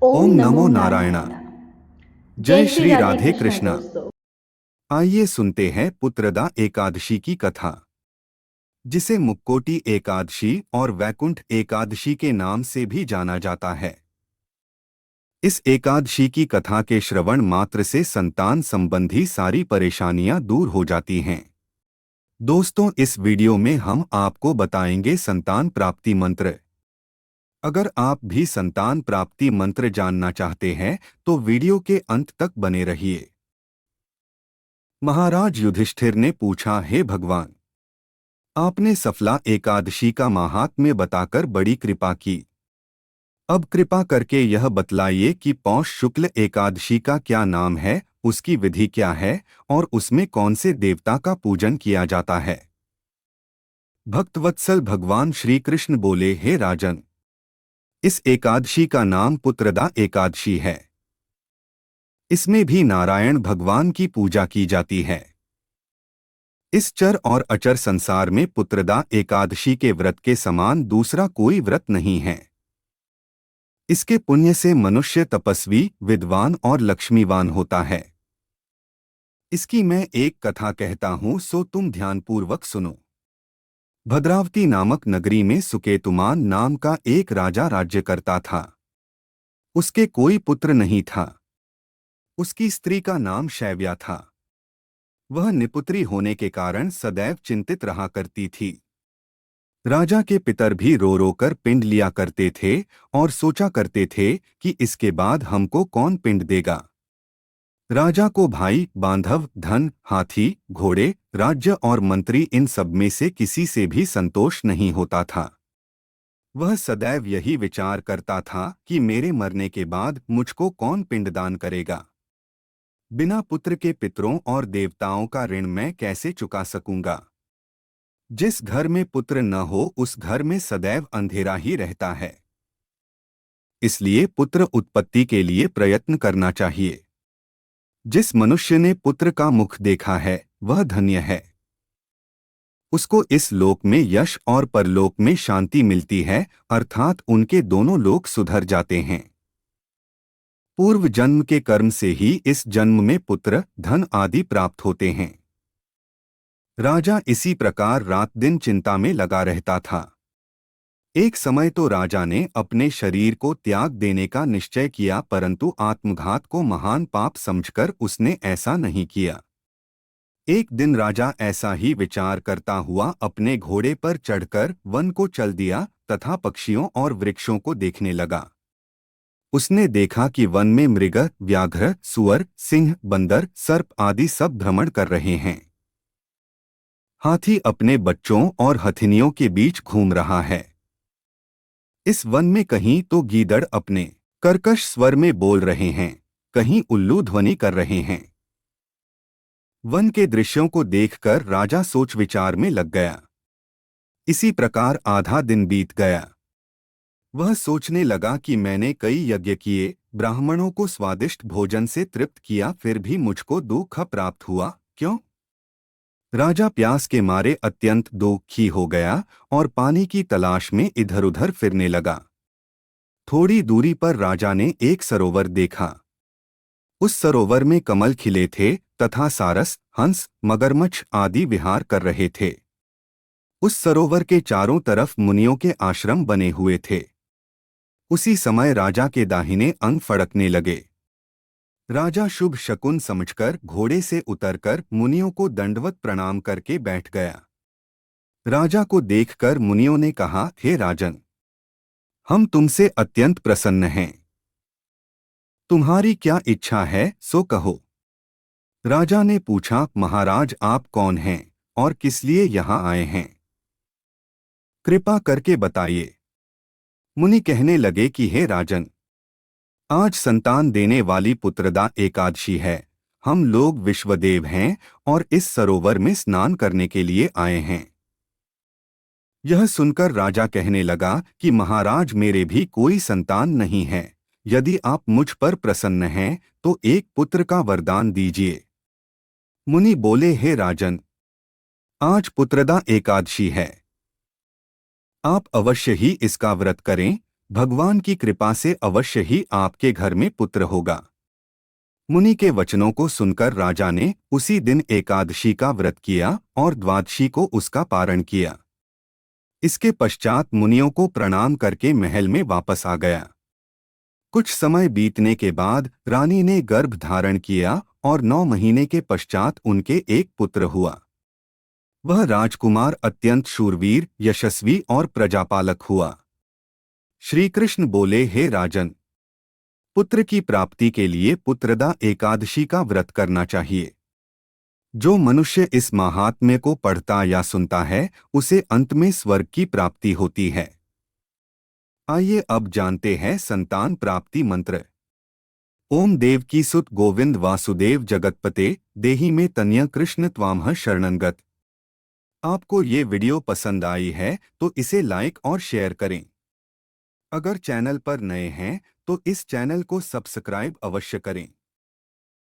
ओम ओम नमो नमो नारायणा। नारायण। जय जय श्री श्री राधे राधे कृष्णा कृष्णा। दोस्तों। आइए सुनते हैं पुत्रदा एकादशी की कथा, जिसे मुक्कोटी एकादशी और वैकुंठ एकादशी के नाम से भी जाना जाता है। इस एकादशी की कथा के श्रवण मात्र से संतान संबंधी सारी परेशानियां दूर हो जाती हैं। दोस्तों, इस वीडियो में हम आपको बताएंगे संतान प्राप्ति मंत्र। अगर आप भी संतान प्राप्ति मंत्र जानना चाहते हैं तो वीडियो के अंत तक बने रहिए। महाराज युधिष्ठिर ने पूछा, हे भगवान, आपने सफला एकादशी का माहात्म्य बताकर बड़ी कृपा की। अब कृपा करके यह बतलाइए कि पौष शुक्ल एकादशी का क्या नाम है, उसकी विधि क्या है और उसमें कौन से देवता का पूजन किया जाता है। भक्तवत्सल भगवान श्री कृष्ण बोले, हे राजन, इस एकादशी का नाम पुत्रदा एकादशी है। इसमें भी नारायण भगवान की पूजा की जाती है। इस चर और अचर संसार में पुत्रदा एकादशी के व्रत के समान दूसरा कोई व्रत नहीं है। इसके पुण्य से मनुष्य तपस्वी, विद्वान और लक्ष्मीवान होता है। इसकी मैं एक कथा कहता हूँ, सो तुम ध्यानपूर्वक सुनो। भद्रावती नामक नगरी में सुकेतुमान नाम का एक राजा राज्य करता था। उसके कोई पुत्र नहीं था। उसकी स्त्री का नाम शैव्या था। वह निपुत्री होने के कारण सदैव चिंतित रहा करती थी। राजा के पितर भी रो रो कर पिंड लिया करते थे और सोचा करते थे कि इसके बाद हमको कौन पिंड देगा। राजा को भाई, बांधव, धन, हाथी, घोड़े, राज्य और मंत्री, इन सब में से किसी से भी संतोष नहीं होता था। वह सदैव यही विचार करता था कि मेरे मरने के बाद मुझको कौन पिंडदान करेगा। बिना पुत्र के पितरों और देवताओं का ऋण मैं कैसे चुका सकूंगा। जिस घर में पुत्र न हो उस घर में सदैव अंधेरा ही रहता है। इसलिए पुत्र उत्पत्ति के लिए प्रयत्न करना चाहिए। जिस मनुष्य ने पुत्र का मुख देखा है वह धन्य है। उसको इस लोक में यश और परलोक में शांति मिलती है, अर्थात उनके दोनों लोक सुधर जाते हैं। पूर्व जन्म के कर्म से ही इस जन्म में पुत्र, धन आदि प्राप्त होते हैं। राजा इसी प्रकार रात दिन चिंता में लगा रहता था। एक समय तो राजा ने अपने शरीर को त्याग देने का निश्चय किया, परंतु आत्मघात को महान पाप समझकर उसने ऐसा नहीं किया। एक दिन राजा ऐसा ही विचार करता हुआ अपने घोड़े पर चढ़कर वन को चल दिया तथा पक्षियों और वृक्षों को देखने लगा। उसने देखा कि वन में मृग, व्याघ्र, सुअर, सिंह, बंदर, सर्प आदि सब भ्रमण कर रहे हैं। हाथी अपने बच्चों और हथिनियों के बीच घूम रहा है। इस वन में कहीं तो गीदड़ अपने कर्कश स्वर में बोल रहे हैं, कहीं उल्लू ध्वनि कर रहे हैं। वन के दृश्यों को देखकर राजा सोच विचार में लग गया। इसी प्रकार आधा दिन बीत गया। वह सोचने लगा कि मैंने कई यज्ञ किए, ब्राह्मणों को स्वादिष्ट भोजन से तृप्त किया, फिर भी मुझको दुख प्राप्त हुआ, क्यों? राजा प्यास के मारे अत्यंत दुखी हो गया और पानी की तलाश में इधर-उधर फिरने लगा। थोड़ी दूरी पर राजा ने एक सरोवर देखा। उस सरोवर में कमल खिले थे तथा सारस, हंस, मगरमच्छ आदि विहार कर रहे थे। उस सरोवर के चारों तरफ मुनियों के आश्रम बने हुए थे। उसी समय राजा के दाहिने अंग फड़कने लगे। राजा शुभ शकुन समझकर घोड़े से उतरकर मुनियों को दंडवत प्रणाम करके बैठ गया। राजा को देखकर मुनियों ने कहा, हे राजन, हम तुमसे अत्यंत प्रसन्न हैं। तुम्हारी क्या इच्छा है सो कहो। राजा ने पूछा, महाराज आप कौन हैं और किस लिए यहाँ आए हैं? कृपा करके बताइए। मुनि कहने लगे कि हे राजन, आज संतान देने वाली पुत्रदा एकादशी है। हम लोग विश्वदेव हैं और इस सरोवर में स्नान करने के लिए आए हैं। यह सुनकर राजा कहने लगा कि महाराज मेरे भी कोई संतान नहीं है। यदि आप मुझ पर प्रसन्न हैं तो एक पुत्र का वरदान दीजिए। मुनि बोले, हे राजन, आज पुत्रदा एकादशी है। आप अवश्य ही इसका व्रत करें, भगवान की कृपा से अवश्य ही आपके घर में पुत्र होगा। मुनि के वचनों को सुनकर राजा ने उसी दिन एकादशी का व्रत किया और द्वादशी को उसका पारण किया। इसके पश्चात मुनियों को प्रणाम करके महल में वापस आ गया। कुछ समय बीतने के बाद रानी ने गर्भ धारण किया और 9 महीने के पश्चात उनके एक पुत्र हुआ। वह राजकुमार अत्यंत शूरवीर, यशस्वी और प्रजापालक हुआ। श्री कृष्ण बोले, हे राजन, पुत्र की प्राप्ति के लिए पुत्रदा एकादशी का व्रत करना चाहिए। जो मनुष्य इस महात्म्य को पढ़ता या सुनता है उसे अंत में स्वर्ग की प्राप्ति होती है। आइए अब जानते हैं संतान प्राप्ति मंत्र। ओम देवकी सुत गोविंद वासुदेव जगतपते देहि में तनय कृष्ण त्वामह शरणंगत। आपको ये वीडियो पसंद आई है तो इसे लाइक और शेयर करें। अगर चैनल पर नए हैं तो इस चैनल को सब्सक्राइब अवश्य करें।